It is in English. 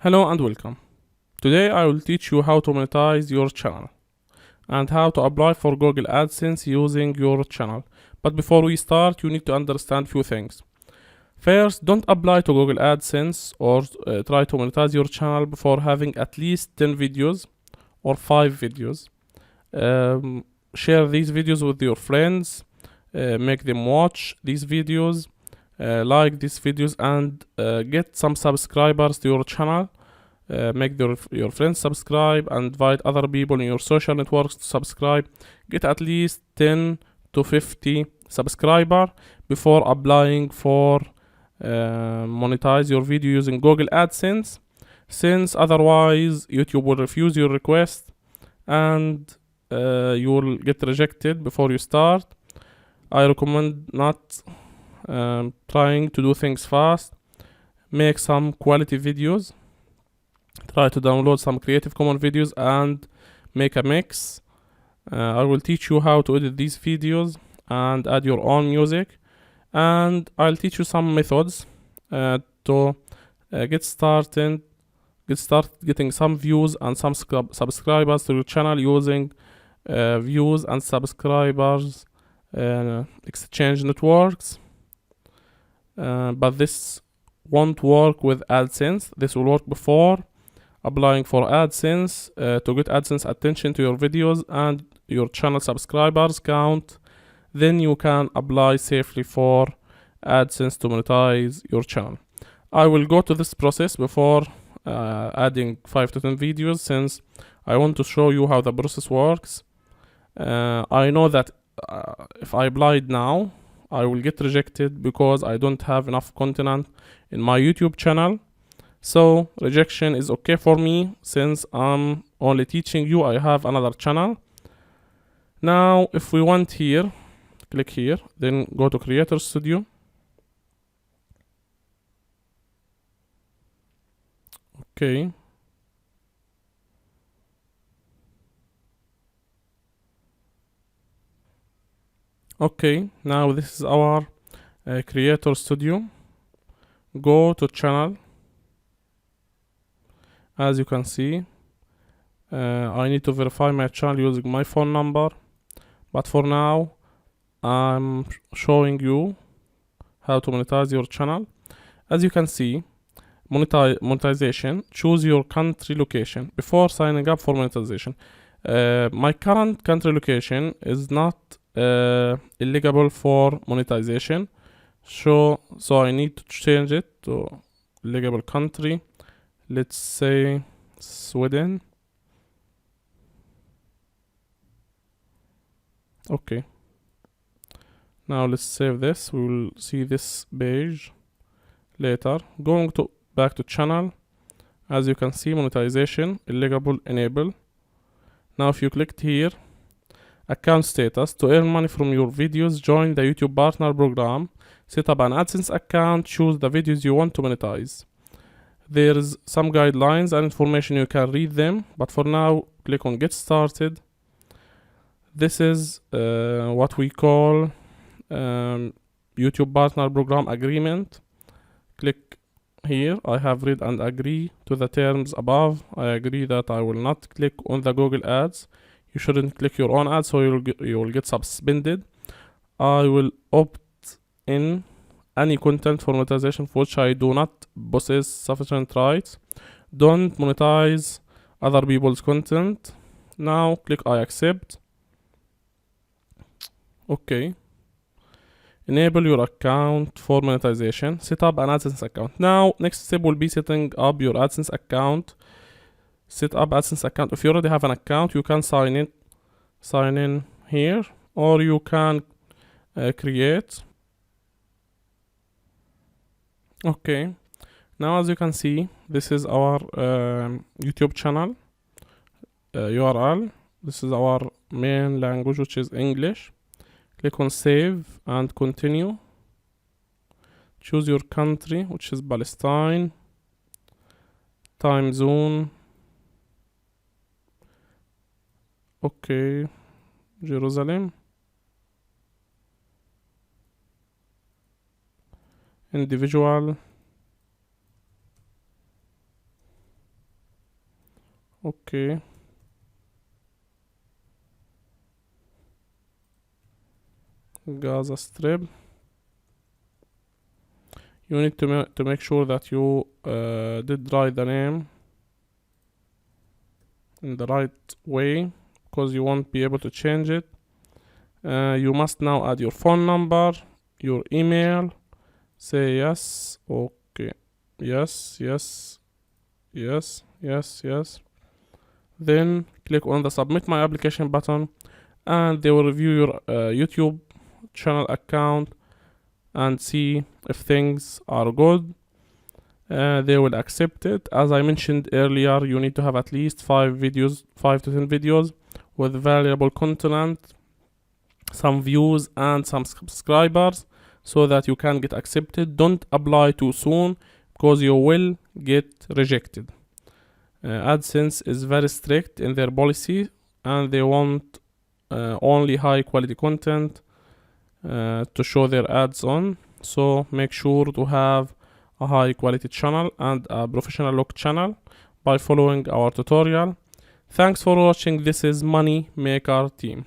Hello and welcome. Today I will teach you how to monetize your channel and how to apply for Google AdSense using your channel. But before we start, you need to understand few things. First, don't apply to Google AdSense or try to monetize your channel before having at least 10 videos or 5 videos. Share these videos with your friends, make them watch these videos, like these videos, and get some subscribers to your channel. Make your friends subscribe and invite other people in your social networks to subscribe. Get at least 10 to 50 subscribers before applying for monetize your video using Google AdSense, since otherwise YouTube will refuse your request and you will get rejected before you start. I recommend not trying to do things fast. Make some quality videos. Try to download some Creative Commons videos and make a mix. I will teach you how to edit these videos and add your own music, and I'll teach you some methods to get started getting some views and some subscribers to your channel using views and subscribers exchange networks. But this won't work with AdSense. This will work before applying for AdSense to get AdSense attention to your videos and your channel subscribers count. Then you can apply safely for AdSense to monetize your channel. I will go to this process before adding 5 to 10 videos, since I want to show you how the process works. I know that if I applied now, I will get rejected because I don't have enough content in my YouTube channel. So rejection is okay for me, since I'm only teaching you. I have another channel. Now if we want here, click here, then go to Creator Studio. Okay. Okay, now this is our Creator Studio. Go to channel. As you can see, I need to verify my channel using my phone number, but for now I'm showing you how to monetize your channel. As you can see, monetization, choose your country location before signing up for monetization. My current country location is not eligible for monetization, so I need to change it to eligible country. Let's say Sweden. Okay. Now let's save this. We will see this page later. Going to back to channel. As you can see, monetization, eligible, enable. Now if you clicked here, account status, to earn money from your videos, join the YouTube partner program, set up an AdSense account, choose the videos you want to monetize. There's some guidelines and information, you can read them, but for now click on get started. This is what we call YouTube partner program agreement. Click here. I have read and agree to the terms above. I agree that I will not click on the Google ads. You shouldn't click your own ads, so you will get suspended. I will opt in any content for monetization for which I do not possess sufficient rights. Don't monetize other people's content. Now click I accept. Okay. Enable your account for monetization. Set up an AdSense account. Now next step will be setting up your AdSense account. Set up AdSense account. If you already have an account, you can sign in here, or you can create. Okay, now as you can see, this is our YouTube channel URL. This is our main language, which is English. Click on save and continue. Choose your country, which is Palestine. Time zone, okay, Jerusalem. Individual, Okay. Gaza Strip. You need to make sure that you did write the name in the right way, because you won't be able to change it. You must now add your phone number, your email. Say yes. Okay. Yes, yes, yes, yes, yes. Then click on the submit my application button, and they will review your YouTube channel account and see if things are good. They will accept it. As I mentioned earlier, you need to have at least 5 to 10 videos with valuable content, some views and some subscribers, so that you can get accepted. Don't apply too soon, because you will get rejected. AdSense is very strict in their policy, and they want only high quality content to show their ads on. So make sure to have a high quality channel and a professional look channel by following our tutorial. Thanks for watching. This is Money Maker Team.